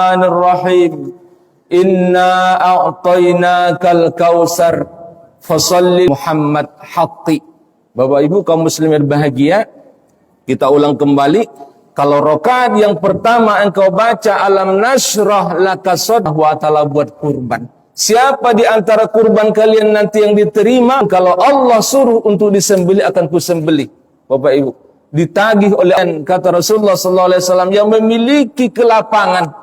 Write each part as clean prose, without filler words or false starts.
Bismillahirrahmanirrahim. Inna a'tainakal kausar fasalli Muhammad haqqi. Bapak Ibu kaum muslimin bahagia, kita ulang kembali. Kalau rakaat yang pertama engkau baca alam nashrah laka sadrak wa ta'ala buat kurban. Siapa di antara kurban kalian nanti yang diterima? Kalau Allah suruh untuk disembelih akan kusembelih. Bapak Ibu, ditagih oleh kata Rasulullah SAW yang memiliki kelapangan.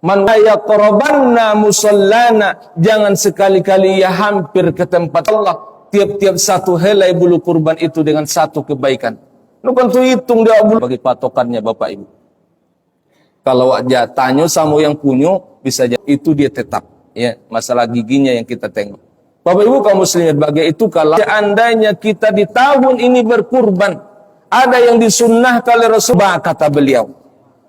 Man yaqrabanna musallana, jangan sekali-kali ia hampir ke tempat Allah. Tiap-tiap satu helai bulu kurban itu dengan satu kebaikan. Nukan tu hitung dia bulu bagi patokannya Bapak Ibu. Kalau jatahnya sama yang punya bisa jadi itu dia tetap. Ya, masalah giginya yang kita tengok. Bapak Ibu kaum muslimin bahagia itu kalau seandainya kita di tahun ini berkurban, ada yang disunnahkan oleh Rasulullah kata beliau,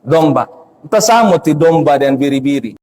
domba. Kita sama ti domba dan biri-biri.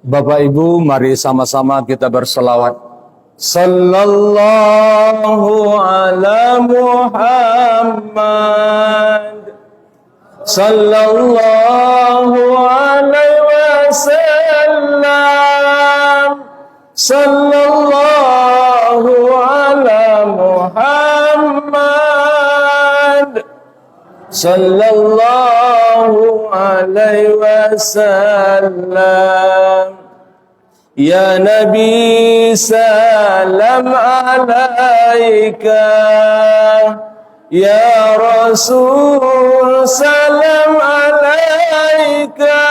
Bapak Ibu, mari sama-sama kita berselawat. Sallallahu ala Muhammad, sallallahu alaihi wasallam, sallallahu ala Muhammad, sallallahu alaihi wasallam. Ya Nabi salam alaika, ya Rasul salam alaika,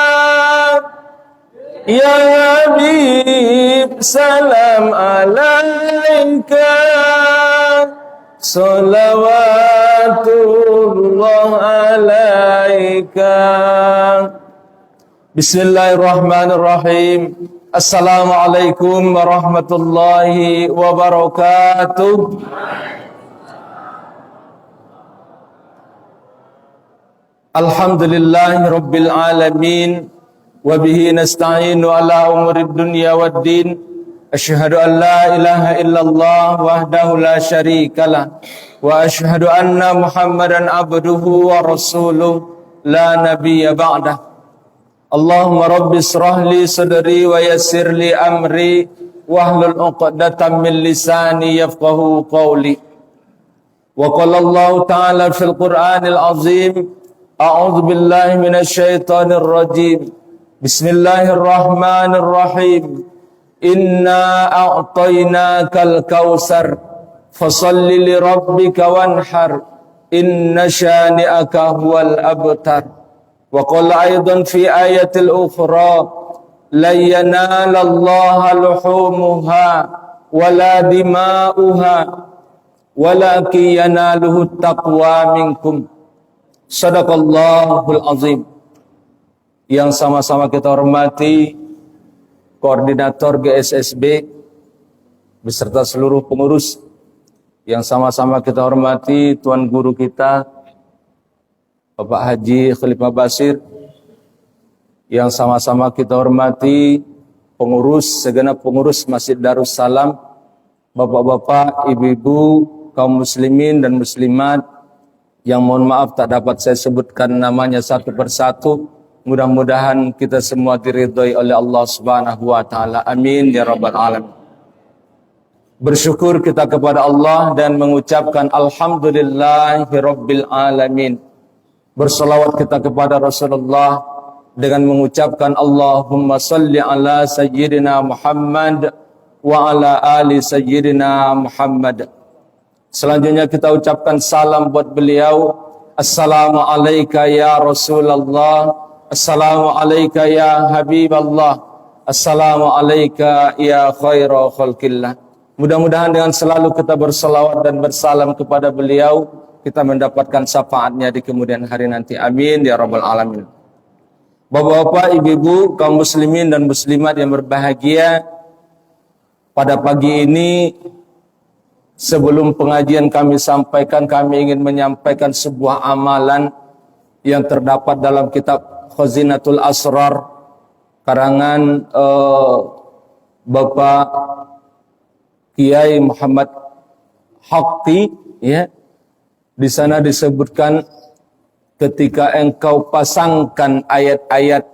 ya Habib salam alaika, salawatullah alaika. Bismillahirrahmanirrahim. Assalamualaikum warahmatullahi wabarakatuh. Alhamdulillahi rabbil alamin, wa bihi nasta'inu ala umurid dunya waddin. Asyhadu an la ilaha illallah wahdahu la syarikalah, wa asyhadu anna Muhammadan abduhu wa rasuluh la nabiyya ba'dah. Allahumma rabbi israh li sadri wa yassir li amri wahlul 'uqdatam min lisani yafqahu qawli. Wa qala Allah ta'ala fil Qur'anil azim, a'udzu billahi minasy syaithanir rajim. Bismillahirrahmanirrahim. Inna a'tainakal kausar fasalli li rabbika wanhar, inna syani'aka huwal abtar. Wa qala aidan fi ayatil ukhra, la yanalallaha luhumuha wala dima'uha walakin yanaluhu taqwa minkum. Sadaqallahul azim. Yang sama-sama kita hormati koordinator GSSB beserta seluruh pengurus, yang sama-sama kita hormati Tuan Guru kita Bapak Haji Khalifah Basir, yang sama-sama kita hormati pengurus, segenap pengurus Masjid Darussalam, bapak-bapak, ibu-ibu, kaum muslimin dan muslimat yang mohon maaf tak dapat saya sebutkan namanya satu persatu. Mudah-mudahan kita semua diridhai oleh Allah Subhanahu wa taala. Amin ya rabbal alamin. Bersyukur kita kepada Allah dan mengucapkan alhamdulillahirabbil alamin. Berselawat kita kepada Rasulullah dengan mengucapkan Allahumma salli ala sayyidina Muhammad wa ala ali sayyidina Muhammad. Selanjutnya kita ucapkan salam buat beliau. Assalamualaikum ya Rasulullah. Assalamualaikum ya Habiballah. Assalamualaikum ya khairu khalqillah. Mudah-mudahan dengan selalu kita berselawat dan bersalam kepada beliau, kita mendapatkan syafaatnya di kemudian hari nanti. Amin ya rabbal alamin. Bapak-bapak, ibu-ibu, kaum muslimin dan muslimat yang berbahagia, pada pagi ini sebelum pengajian kami sampaikan, kami ingin menyampaikan sebuah amalan yang terdapat dalam kitab Khazinatul Asrar karangan Bapak Kiai Muhammad Haqqi, ya. Di sana disebutkan ketika engkau pasangkan ayat-ayat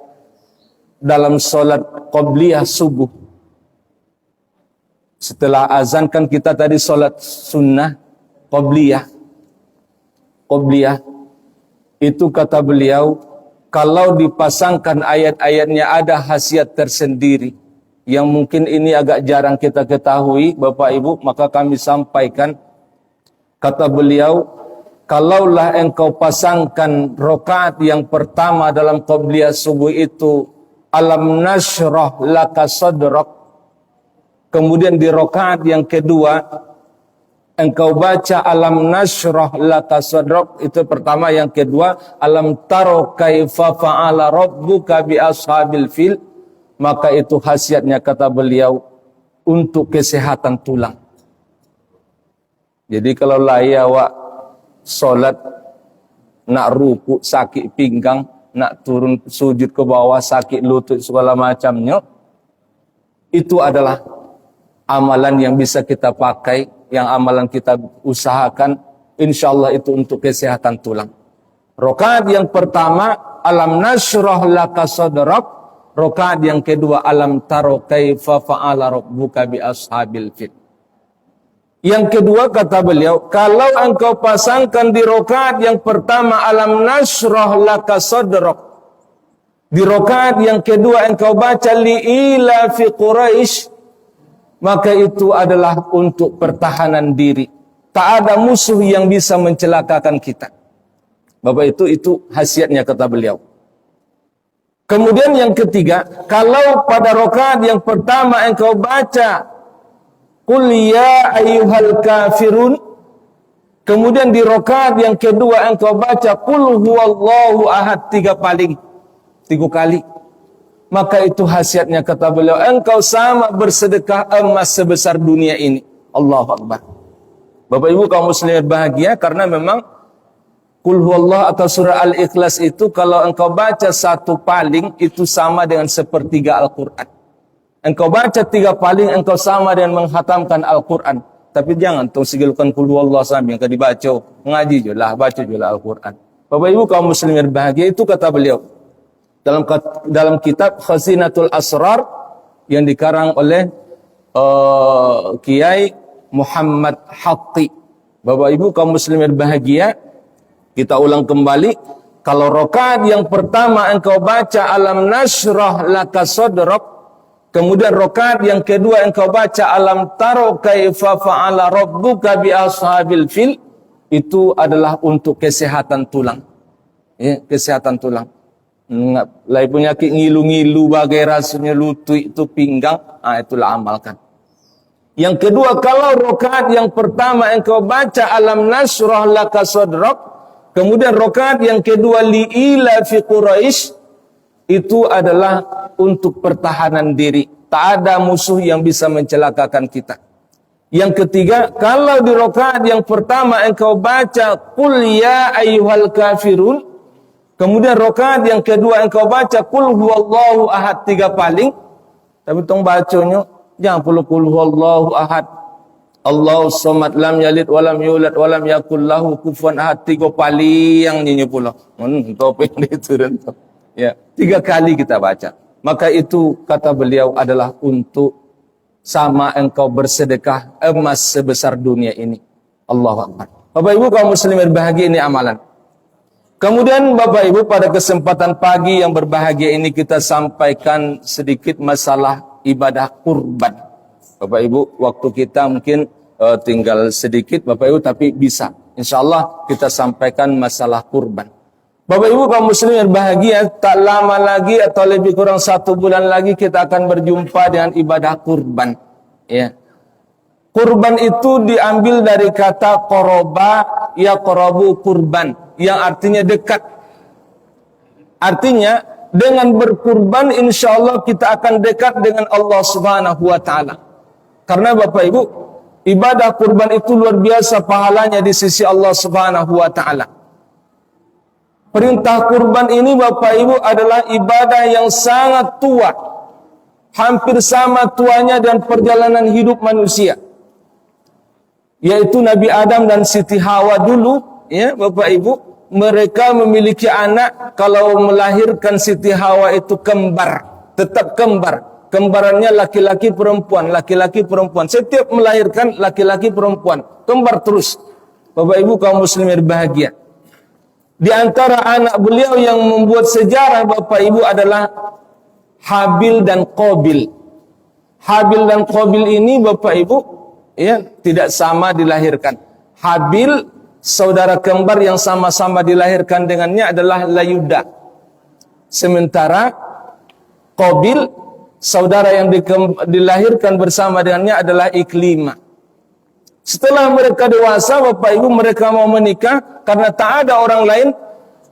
dalam solat qabliyah subuh. Setelah azan kan kita tadi solat sunnah qabliyah. Qabliyah itu kata beliau, kalau dipasangkan ayat-ayatnya ada khasiat tersendiri yang mungkin ini agak jarang kita ketahui Bapak Ibu, maka kami sampaikan. Kata beliau, kalaulah engkau pasangkan rakaat yang pertama dalam qabliyah subuh itu alam nashrah laka sadrak, kemudian di rakaat yang kedua engkau baca alam nashrah laka sadrak, itu pertama, yang kedua alam taro kaifa fa'ala rabbuka bi ashabil fil, maka itu khasiatnya kata beliau untuk kesehatan tulang. Jadi kalau awak solat nak ruku sakit pinggang, nak turun sujud ke bawah sakit lutut segala macamnya, itu adalah amalan yang bisa kita pakai, yang amalan kita usahakan, insyaallah itu untuk kesehatan tulang. Rakaat yang pertama alam nashrah laka sadrak, rakaat yang kedua alam taro kaifa fa'ala rabbuka bi ashabil fil. Yang kedua kata beliau, kalau engkau pasangkan di rakaat yang pertama alam nashrah laka sadrak, di rakaat yang kedua engkau baca li ila fi Quraisy, maka itu adalah untuk pertahanan diri. Tak ada musuh yang bisa mencelakakan kita. Bapak, itu khasiatnya kata beliau. Kemudian yang ketiga, kalau pada rakaat yang pertama engkau baca qul ya ayyuhal kafirun, kemudian di rakaat yang kedua engkau baca qul huwallahu ahad 3 kali, maka itu khasiatnya kata beliau, engkau sama bersedekah emas sebesar dunia ini. Allahu Akbar. Bapak Ibu kaum muslimin bahagia, karena memang Qul huwallah atau surah Al-Ikhlas itu kalau engkau baca 1 paling itu sama dengan 1/3 Al-Quran. Engkau baca 3 paling, engkau sama dengan menghatamkan Al-Quran. Tapi jangan tuh sigilkan Qul huwallah sambil engkau dibaca, ngaji je lah, baca je lah Al-Quran. Bapak Ibu kaum muslimin bahagia, itu kata beliau dalam kitab Khazinatul Asrar yang dikarang oleh Kiai Muhammad Haqqi. Bapak Ibu kaum muslimin bahagia, kita ulang kembali, kalau rakaat yang pertama engkau baca alam nashrah laka sadrak, kemudian rakaat yang kedua engkau baca alam taro kaifa fa'ala rabbuka bi ashabil fil, itu adalah untuk kesehatan tulang. Ya, kesehatan tulang. Lai penyakit ngilu-ngilu bagai rasanya lutut itu pinggang, itulah amalkan. Yang kedua, kalau rakaat yang pertama engkau baca alam nashrah laka sadrak, Kemudian rakaat yang kedua li'ila fi Quraisy, itu adalah untuk pertahanan diri. Tak ada musuh yang bisa mencelakakan kita. Yang ketiga, kalau di rakaat yang pertama engkau baca qul ya ayyuhal kafirun, kemudian rakaat yang kedua engkau baca qul huwallahu ahad 3 paling, tapi tong bacanya jangan pula qul huwallahu ahad, Allahu somad lam yalid walam yulad walam yakul lahu kufuwan ahad 3 paling yang nyanyi pula. Topeng itu dan ya, 3 kali kita baca. Maka itu kata beliau adalah untuk sama engkau bersedekah emas sebesar dunia ini. Allahu Akbar. Bapak Ibu kaum muslimin berbahagia, ini amalan. Kemudian Bapak Ibu pada kesempatan pagi yang berbahagia ini kita sampaikan sedikit masalah ibadah kurban. Bapak Ibu, waktu kita mungkin tinggal sedikit Bapak Ibu, tapi bisa insyaallah kita sampaikan masalah kurban. Bapak Ibu kaum muslimin berbahagia, tak lama lagi atau lebih kurang 1 bulan lagi kita akan berjumpa dengan ibadah kurban. Ya. Kurban itu diambil dari kata qoroba, ya qorobu kurban, yang artinya dekat. Artinya dengan berkurban insyaallah kita akan dekat dengan Allah Subhanahu wa taala. Karena Bapak Ibu, ibadah kurban itu luar biasa pahalanya di sisi Allah Subhanahu wa taala. Perintah kurban ini Bapak Ibu adalah ibadah yang sangat tua. Hampir sama tuanya dan perjalanan hidup manusia. Yaitu Nabi Adam dan Siti Hawa dulu, ya Bapak Ibu, mereka memiliki anak, kalau melahirkan Siti Hawa itu kembar, tetap kembar. Kembarannya laki-laki perempuan, laki-laki perempuan. Setiap melahirkan laki-laki perempuan, kembar terus. Bapak Ibu kaum muslimin berbahagia. Di antara anak beliau yang membuat sejarah Bapak Ibu adalah Habil dan Qabil. Habil dan Qabil ini Bapak Ibu ya tidak sama dilahirkan. Habil saudara kembar yang sama-sama dilahirkan dengannya adalah Layuda. Sementara Qabil saudara yang dilahirkan bersama dengannya adalah Iklimah. Setelah mereka dewasa, Bapak Ibu, mereka mau menikah karena tak ada orang lain.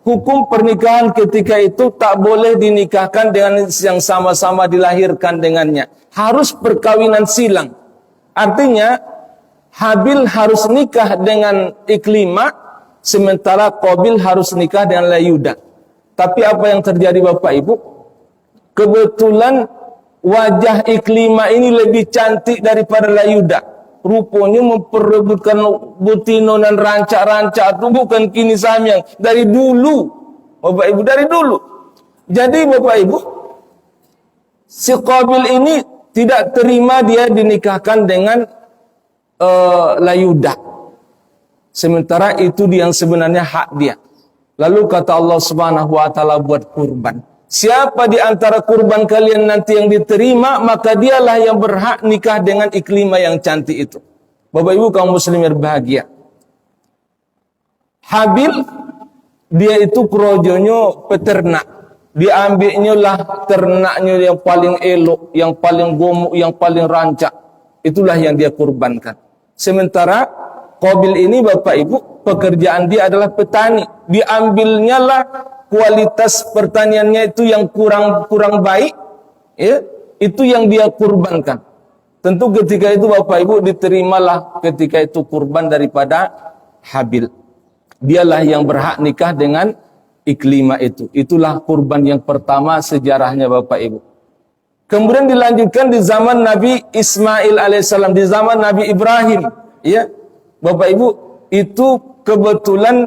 Hukum pernikahan ketika itu tak boleh dinikahkan dengan yang sama-sama dilahirkan dengannya. Harus perkawinan silang. Artinya, Habil harus nikah dengan Iklimah, sementara Qabil harus nikah dengan Layuda. Tapi apa yang terjadi Bapak Ibu? Kebetulan wajah Iklimah ini lebih cantik daripada Layuda. Rupanya memperebutkan butino dan rancak-rancak itu bukan kini samyang, dari dulu Bapak Ibu, dari dulu. Jadi Bapak Ibu, si Qabil ini tidak terima dia dinikahkan dengan Layuda, sementara itu yang sebenarnya hak dia. Lalu kata Allah Subhanahu wa taala buat kurban. Siapa di antara kurban kalian nanti yang diterima, maka dialah yang berhak nikah dengan Iklimah yang cantik itu. Bapak Ibu kaum muslimin berbahagia. Habil, dia itu krojonyo peternak. Diambilnya lah ternaknya yang paling elok, yang paling gemuk, yang paling rancak. Itulah yang dia kurbankan. Sementara Qabil ini Bapak Ibu, pekerjaan dia adalah petani. Diambilnya lah kualitas pertaniannya itu yang kurang baik, ya, itu yang dia kurbankan. Tentu ketika itu Bapak Ibu diterimalah ketika itu kurban daripada Habil. Dialah yang berhak nikah dengan Iklimah itu. Itulah kurban yang pertama sejarahnya Bapak Ibu. Kemudian dilanjutkan di zaman Nabi Ismail alaihissalam, di zaman Nabi Ibrahim, ya. Bapak Ibu, itu kebetulan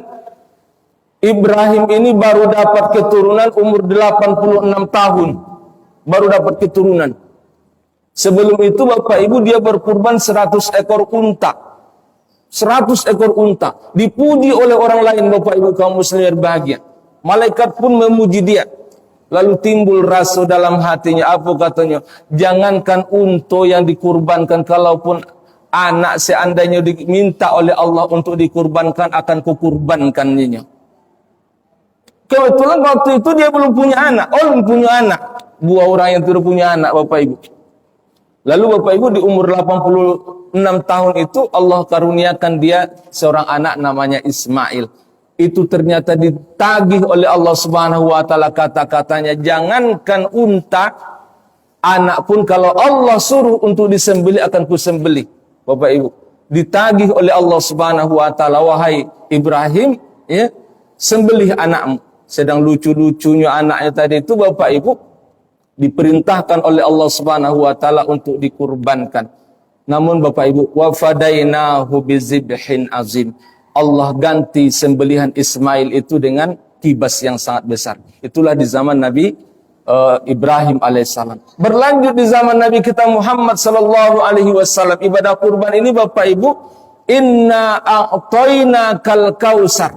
Ibrahim ini baru dapat keturunan umur 86 tahun. Baru dapat keturunan. Sebelum itu Bapak Ibu dia berkurban 100 ekor unta. 100 ekor unta. Dipuji oleh orang lain Bapak Ibu kaum muslimin berbahagia. Malaikat pun memuji dia. Lalu timbul rasa dalam hatinya. Apa katanya? Jangankan unta yang dikurbankan, kalaupun anak seandainya diminta oleh Allah untuk dikurbankan, akan kukurbankannya. Kebetulan waktu itu dia belum punya anak. Belum punya anak. Dua orang yang tidak punya anak Bapak Ibu. Lalu Bapak Ibu di umur 86 tahun itu Allah karuniakan dia seorang anak namanya Ismail. itu ternyata ditagih oleh Allah Subhanahu wa taala kata-katanya, jangankan unta, anak pun kalau Allah suruh untuk disembelih akan kusembelih. Bapak Ibu, ditagih oleh Allah Subhanahu wa taala, wahai Ibrahim, ya, sembelih anakmu. Sedang lucu-lucunya anaknya tadi itu, Bapak Ibu, diperintahkan oleh Allah Subhanahu wa taala untuk dikurbankan. Namun Bapak Ibu, wa fadainahu bizibhin azim. Allah ganti sembelihan Ismail itu dengan kibas yang sangat besar. Itulah di zaman Nabi Ibrahim alaihissalam. Berlanjut di zaman Nabi kita Muhammad sallallahu alaihi wasallam, ibadah kurban ini Bapak Ibu, inna a'tainakal kausar.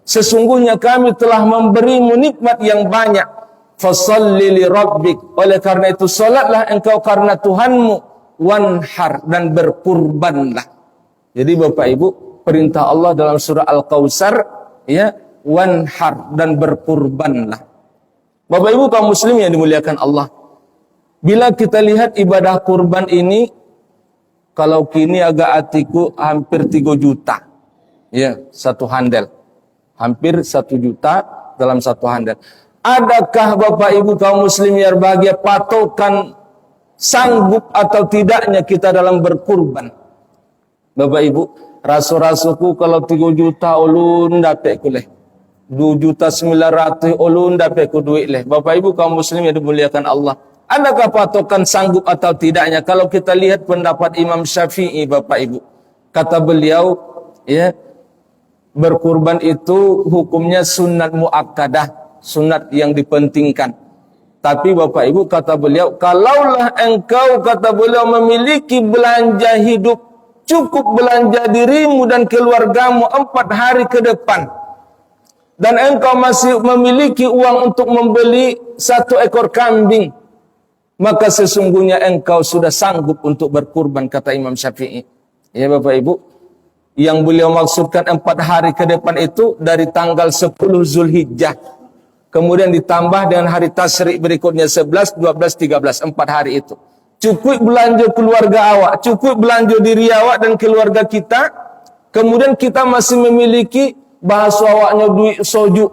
Sesungguhnya kami telah memberimu nikmat yang banyak. Fasholli li rabbik. Oleh karena itu salatlah engkau karena Tuhanmu, wanhar, dan berkurbanlah. Jadi Bapak Ibu, perintah Allah dalam surah Al-Kautsar, ya, wanhar, dan berkurbanlah. Bapak Ibu kaum muslim yang dimuliakan Allah, bila kita lihat ibadah kurban ini, kalau kini agak atiku hampir 3 juta, ya, satu handel, hampir 1 juta dalam satu handel. Adakah Bapak Ibu kaum muslim yang berbahagia patokan sanggup atau tidaknya kita dalam berkurban? Bapak Ibu, rasu-rasuku kalau 3 juta ulun dapat kuleh, 2.900.000 ulun dapat ku duit leh. Bapak Ibu kaum muslim yang dimuliakan Allah, adakah patokan sanggup atau tidaknya? Kalau kita lihat pendapat Imam Syafi'i, Bapak Ibu, kata beliau, ya, berkurban itu hukumnya sunat muakkadah, sunat yang dipentingkan. Tapi Bapak Ibu, kata beliau, kalaulah engkau, kata beliau, memiliki belanja hidup, cukup belanja dirimu dan keluargamu 4 hari ke depan, dan engkau masih memiliki uang untuk membeli 1 ekor kambing, maka sesungguhnya engkau sudah sanggup untuk berkurban, kata Imam Syafi'i. Ya Bapak Ibu, yang beliau maksudkan 4 hari ke depan itu dari tanggal 10 Zulhijjah, kemudian ditambah dengan hari tasyrik berikutnya 11, 12, 13, 4 hari itu. Cukup belanja keluarga awak, cukup belanja diri awak dan keluarga kita, kemudian kita masih memiliki bahasa awaknya duit soju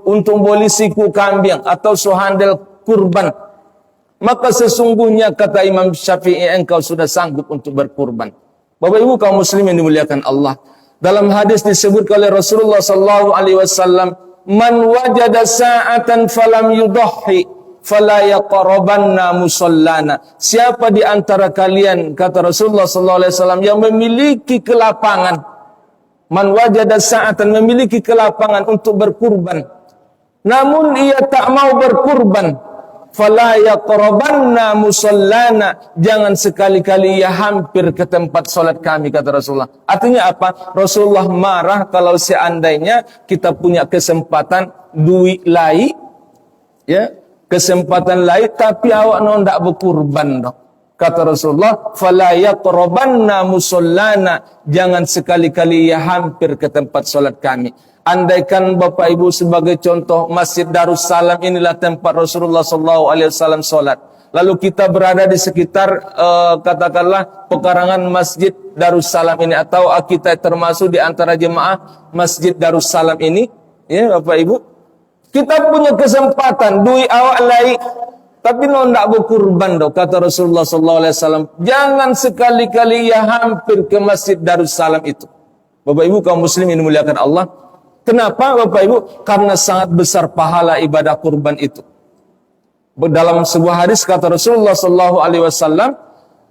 untuk beli siku kambing atau sohandel kurban, maka sesungguhnya, kata Imam Syafi'i, engkau sudah sanggup untuk berkurban. Bapak Ibu kaum muslim yang dimuliakan Allah, dalam hadis disebut oleh Rasulullah sallallahu alaihi wasallam, man wajada sa'atan falam yudahhi fala yaqrabanna musallana. Siapa di antara kalian, kata Rasulullah sallallahu alaihi wasallam, yang memiliki kelapangan, man wajada sa'atan, memiliki kelapangan untuk berkurban, namun ia tak mau berkurban, fala yaqrabanna musallana, jangan sekali-kali ia hampir ke tempat solat kami, kata Rasulullah. Artinya apa? Rasulullah marah kalau seandainya kita punya kesempatan duit lai, ya, kesempatan lain, tapi awak ndak berkurban dok. Kata Rasulullah, fala yaqrabanna musallana, jangan sekali-kali ia hampir ke tempat solat kami. Andaikan Bapak Ibu sebagai contoh, Masjid Darussalam inilah tempat Rasulullah SAW solat, lalu kita berada di sekitar katakanlah pekarangan Masjid Darussalam ini, atau kita termasuk di antara jemaah Masjid Darussalam ini, ya Bapak Ibu, kita punya kesempatan duit awak lain, tapi ndak berkurban dok, kata Rasulullah SAW, jangan sekali-kali ia hampir ke Masjid Darussalam itu. Bapak Ibu kaum muslim yang dimuliakan Allah, kenapa Bapak Ibu? Karena sangat besar pahala ibadah kurban itu. Dalam sebuah hadis kata Rasulullah SAW,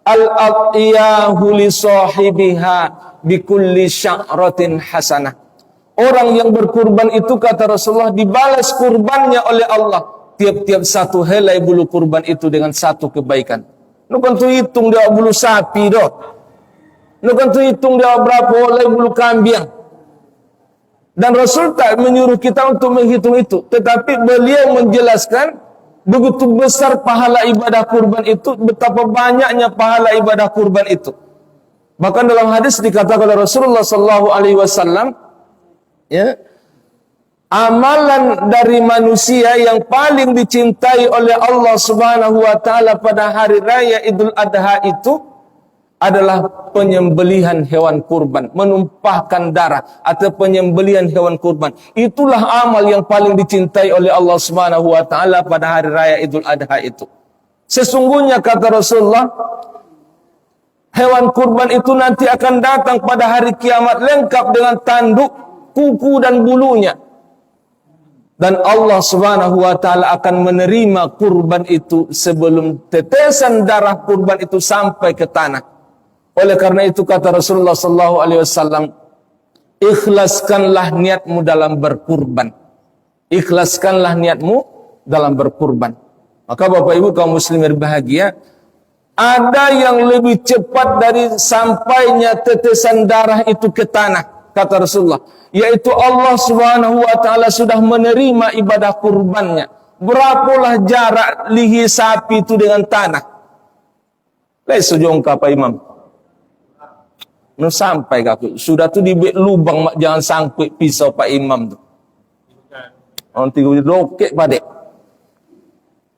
al-atiyahu li sahibiha bikulli sya'ratin hasanah. Orang yang berkurban itu, kata Rasulullah, dibalas kurbannya oleh Allah tiap-tiap 1 helai bulu kurban itu dengan 1 kebaikan. Nukan tu hitung dia bulu sapi doh. Nukan tu hitung dia berapa helai bulu kambing. Dan Rasul tak menyuruh kita untuk menghitung itu, tetapi beliau menjelaskan begitu besar pahala ibadah kurban itu, betapa banyaknya pahala ibadah kurban itu. Bahkan dalam hadis dikatakan oleh Rasulullah SAW, ya, amalan dari manusia yang paling dicintai oleh Allah Subhanahu wa taala pada hari raya Idul Adha itu adalah penyembelihan hewan kurban, menumpahkan darah atau penyembelihan hewan kurban. Itulah amal yang paling dicintai oleh Allah Subhanahu wa taala pada hari raya Idul Adha itu. Sesungguhnya kata Rasulullah, hewan kurban itu nanti akan datang pada hari kiamat lengkap dengan tanduk, kuku dan bulunya. Dan Allah Subhanahu wa taala akan menerima kurban itu sebelum tetesan darah kurban itu sampai ke tanah. Oleh karena itu kata Rasulullah sallallahu alaihi wasallam, ikhlaskanlah niatmu dalam berkurban. Ikhlaskanlah niatmu dalam berkurban. Maka Bapak Ibu kaum muslimin berbahagia, ada yang lebih cepat dari sampainya tetesan darah itu ke tanah, kata Rasulullah, yaitu Allah Subhanahu wa taala sudah menerima ibadah kurbannya. Berapalah jarak lihi sapi itu dengan tanah? Lesu jongka Pak Imam. Nu sampai kaku. Sudah tu di lubang jangan sangkut pisau Pak Imam tu. Nanti gue dokek padek.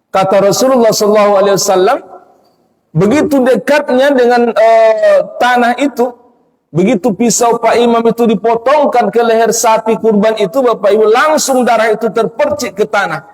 Kata Rasulullah sallallahu alaihi wasallam, begitu dekatnya dengan tanah itu, begitu pisau Pak Imam itu dipotongkan ke leher sapi kurban itu, Bapak Ibu, langsung darah itu terpercik ke tanah.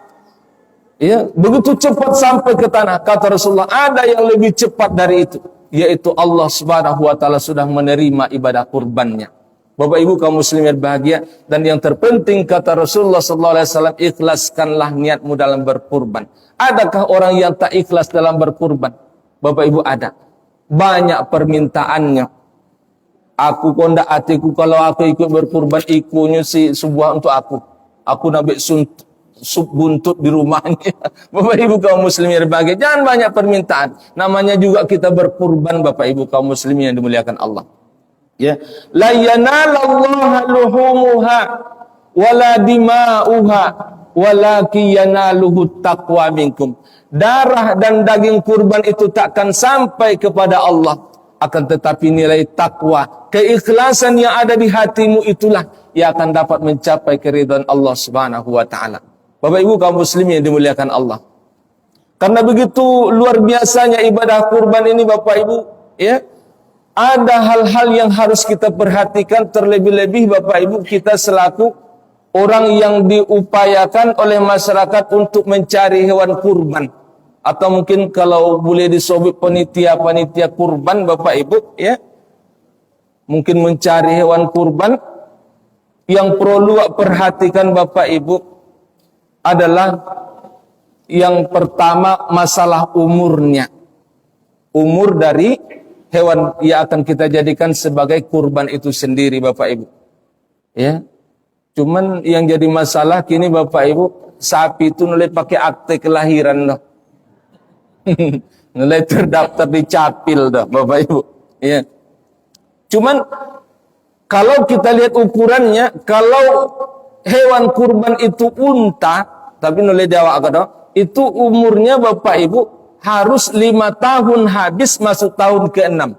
Ya, begitu cepat sampai ke tanah. Kata Rasulullah, ada yang lebih cepat dari itu, yaitu Allah Subhanahu wa taala sudah menerima ibadah kurbannya. Bapak Ibu kaum muslimin bahagia, dan yang terpenting kata Rasulullah sallallahu alaihi wasallam, ikhlaskanlah niatmu dalam berkurban. Adakah orang yang tak ikhlas dalam berkurban? Bapak Ibu, ada. Banyak permintaannya. Aku kondak hatiku kalau aku ikut berkurban, ikunya si sebuah untuk aku. Aku nak ambil sup buntut di rumahnya. Bapak Ibu kaum muslimin bahagia, jangan banyak permintaan. Namanya juga kita berkurban Bapak Ibu kaum muslimin yang dimuliakan Allah. Ya, la yanalallaha luhumuha wala dima'uha walakin yanaluhu taqwa minkum. Darah dan daging kurban itu takkan sampai kepada Allah, akan tetapi nilai takwa, keikhlasan yang ada di hatimu itulah yang akan dapat mencapai keridhaan Allah Subhanahu wa taala. Bapak Ibu kaum muslimin yang dimuliakan Allah. Karena begitu luar biasanya ibadah kurban ini Bapak Ibu, ya. Ada hal-hal yang harus kita perhatikan, terlebih-lebih Bapak Ibu kita selaku orang yang diupayakan oleh masyarakat untuk mencari hewan kurban. Atau mungkin kalau boleh disobek panitia-panitia kurban Bapak Ibu, ya. Mungkin mencari hewan kurban, yang perlu perhatikan Bapak Ibu adalah yang pertama masalah umurnya. Umur dari hewan yang akan kita jadikan sebagai kurban itu sendiri Bapak Ibu. Ya. Cuman yang jadi masalah kini Bapak Ibu, sapi itu nilai pakai akte kelahiran dah. Nilai terdaftar di capil dah Bapak Ibu. Ya. Cuman kalau kita lihat ukurannya, kalau hewan kurban itu unta, tapi nilai Jawa agak itu umurnya Bapak Ibu harus 5 tahun habis masuk tahun ke-6.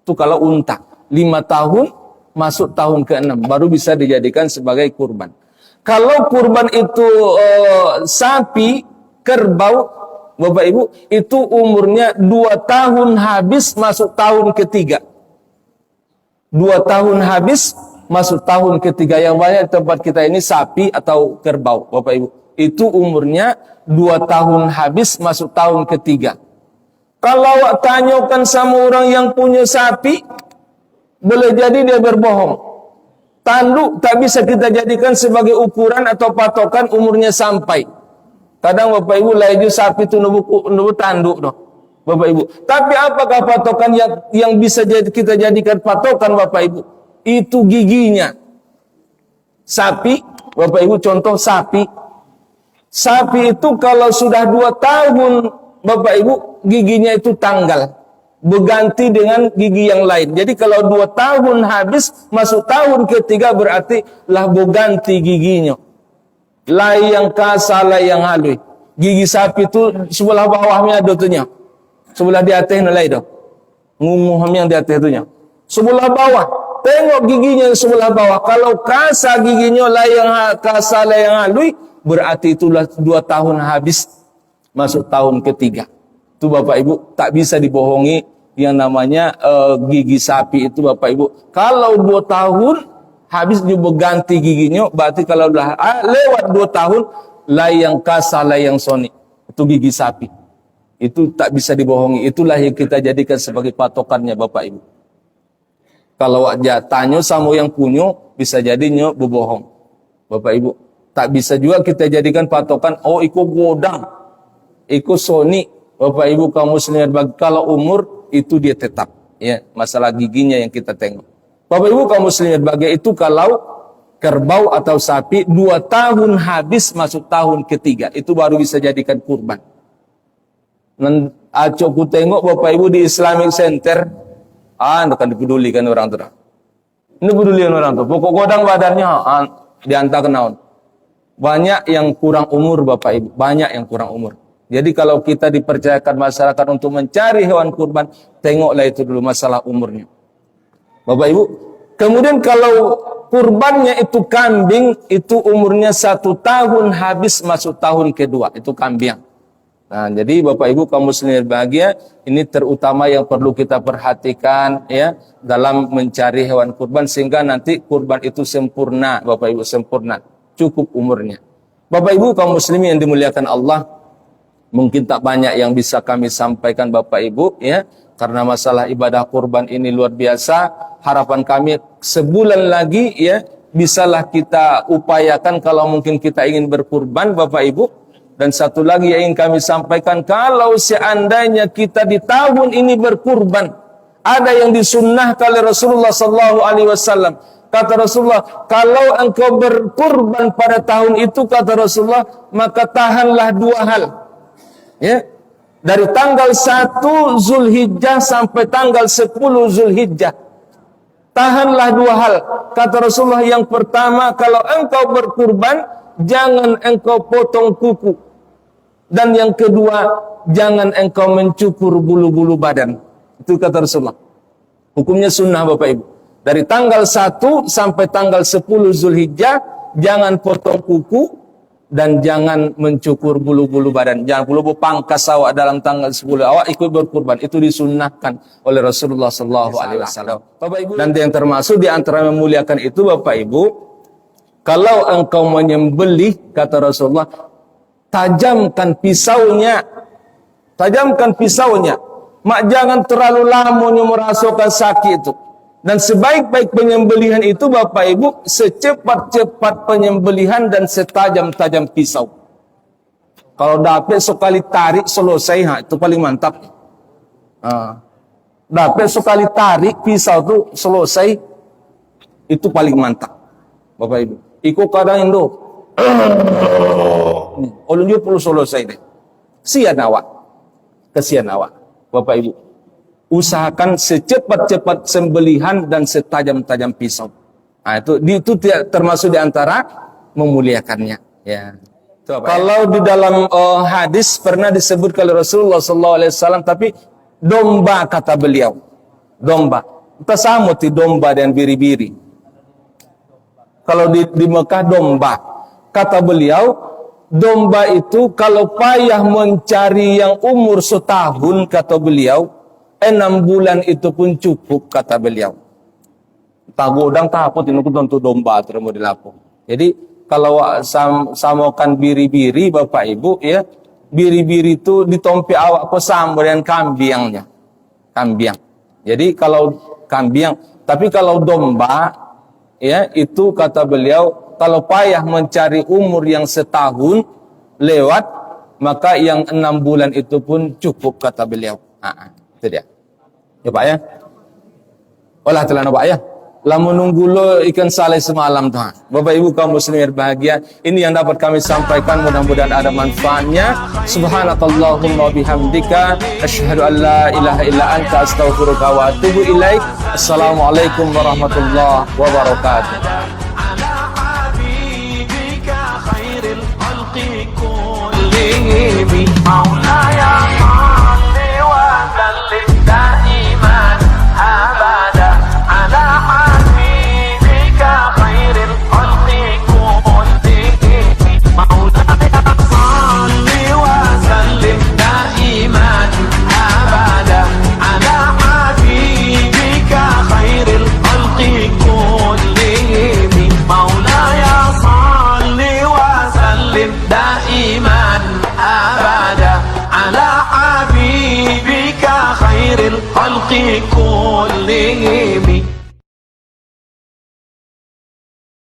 Itu kalau unta. 5 tahun masuk tahun ke-6. Baru bisa dijadikan sebagai kurban. Kalau kurban itu sapi, kerbau, Bapak Ibu, itu umurnya 2 tahun habis masuk tahun ke-3. 2 tahun habis masuk tahun ke-3. Yang banyak di tempat kita ini sapi atau kerbau, Bapak Ibu. Itu umurnya 2 tahun habis masuk tahun ke-3. Kalau awak tanyakan sama orang yang punya sapi, boleh jadi dia berbohong. Tanduk tak bisa kita jadikan sebagai ukuran atau patokan umurnya sampai. Kadang Bapak Ibu laju sapi itu nubu tanduk doh, Bapak Ibu. Tapi apakah patokan yang bisa kita jadikan patokan Bapak Ibu? Itu giginya. Sapi, Bapak Ibu, contoh sapi. Sapi itu kalau sudah 2 tahun Bapak Ibu, giginya itu tanggal, berganti dengan gigi yang lain. Jadi kalau 2 tahun habis masuk tahun ke-3 berarti lah berganti giginya. Lai yang kasar, lai yang halus. Gigi sapi itu sebelah bawahnya ada tuhnya. Sebelah di atasnya lai dah. Ngumuhnya di atas tuhnya. Sebelah bawah. Tengok giginya sebelah bawah. Kalau kasar giginya lai yang kasar, lai yang halus, berarti itulah 2 tahun habis masuk tahun ke-3. Itu Bapak Ibu tak bisa dibohongi yang namanya gigi sapi itu Bapak Ibu. Kalau 2 tahun habis juga ganti giginya, berarti kalau udah lewat 2 tahun layang kasa layang soni, itu gigi sapi. Itu tak bisa dibohongi. Itulah yang kita jadikan sebagai patokannya Bapak Ibu. Kalau tanya sama yang punya, bisa jadinya berbohong Bapak Ibu. Tak bisa juga kita jadikan patokan, oh ikut godang, ikut soni Bapak Ibu kaum muslimin. Kalau umur itu dia tetap, ya, masalah giginya yang kita tengok. Bapak Ibu kaum muslimin, bagi itu kalau kerbau atau sapi 2 tahun habis masuk tahun ketiga, itu baru bisa jadikan kurban. Dan ku tengok Bapak Ibu di Islamic Center, kan dipedulikan orang tu. Ini pedulikan orang tu. Pokok godang badannya diantar ke naon. Banyak yang kurang umur Bapak Ibu, banyak yang kurang umur. Jadi kalau kita dipercayakan masyarakat untuk mencari hewan kurban, tengoklah itu dulu masalah umurnya. Bapak Ibu, kemudian kalau kurbannya itu kambing, itu umurnya 1 tahun habis masuk tahun kedua, itu kambing. Nah, jadi Bapak Ibu kaum muslimin bahagia, ini terutama yang perlu kita perhatikan ya dalam mencari hewan kurban sehingga nanti kurban itu sempurna, Bapak Ibu, sempurna, cukup umurnya. Bapak Ibu kaum muslimin yang dimuliakan Allah, mungkin tak banyak yang bisa kami sampaikan Bapak Ibu ya, karena masalah ibadah kurban ini luar biasa. Harapan kami sebulan lagi ya bisalah kita upayakan kalau mungkin kita ingin berkurban Bapak Ibu. Dan satu lagi yang ingin kami sampaikan, kalau seandainya kita di tahun ini berkurban, ada yang disunnahkan oleh Rasulullah sallallahu alaihi wasallam. Kata Rasulullah, kalau engkau berkurban pada tahun itu, kata Rasulullah, maka tahanlah 2 hal. Ya. Dari tanggal 1 Zulhijjah sampai tanggal 10 Zulhijjah. Tahanlah 2 hal. Kata Rasulullah, yang pertama, kalau engkau berkurban, jangan engkau potong kuku. Dan yang kedua, jangan engkau mencukur bulu-bulu badan. Itu kata Rasulullah. Hukumnya sunnah Bapak Ibu. Dari tanggal 1 sampai tanggal 10 Zulhijjah, jangan potong kuku dan jangan mencukur bulu-bulu badan. Jangan bulu pangkas awak dalam tanggal 10 awak ikut berkurban. Itu disunnahkan oleh Rasulullah sallallahu alaihi wasallam. Bapak Ibu, dan yang termasuk di antara memuliakan itu Bapak Ibu, kalau engkau menyembelih, kata Rasulullah, tajamkan pisaunya. Tajamkan pisaunya. Mak jangan terlalu lama merasakan sakit itu. Dan sebaik-baik penyembelihan itu Bapak Ibu, secepat-cepat penyembelihan dan setajam-tajam pisau. Kalau dapat sekali tarik selesai, itu paling mantap. Dapat sekali tarik pisau itu selesai, itu paling mantap. Bapak Ibu, ikut kadang Indo. Ulun dia perlu selesai deh. Kesian awak, Bapak Ibu. Usahakan secepat-cepat sembelihan dan setajam-tajam pisau. Nah, itu termasuk di antara memuliakannya. Ya. Kalau di dalam hadis pernah disebut oleh Rasulullah SAW, tapi domba kata beliau, domba. Kita sama ti domba dan biri-biri. Kalau di Mekah domba, kata beliau, domba itu kalau payah mencari yang umur setahun, kata beliau, 6 bulan itu pun cukup, kata beliau. Tak godang tak apa tinuk tentu domba terus dilapung. Jadi kalau samakan biri-biri Bapak Ibu ya, biri-biri itu ditompi awak ko sama dengan kambingnya. Kambing. Jadi kalau kambing, tapi kalau domba ya itu kata beliau kalau payah mencari umur yang setahun lewat, maka yang 6 bulan itu pun cukup, kata beliau. Itu dia. Ya Pak ya. Olah telah Pak ya. Lah menunggu lo ikan saleh semalam tuh. Bapak Ibu kaum muslimin bahagia, ini yang dapat kami sampaikan, mudah-mudahan ada manfaatnya. Subhanakallahumma bihamdika asyhadu an la ilaha illa anta astaghfiruka wa atubu ilaik. Assalamualaikum warahmatullahi wabarakatuh. صل وسلم دائما أبدا على دائما أبدا على حبيبك خير الخلق كلهم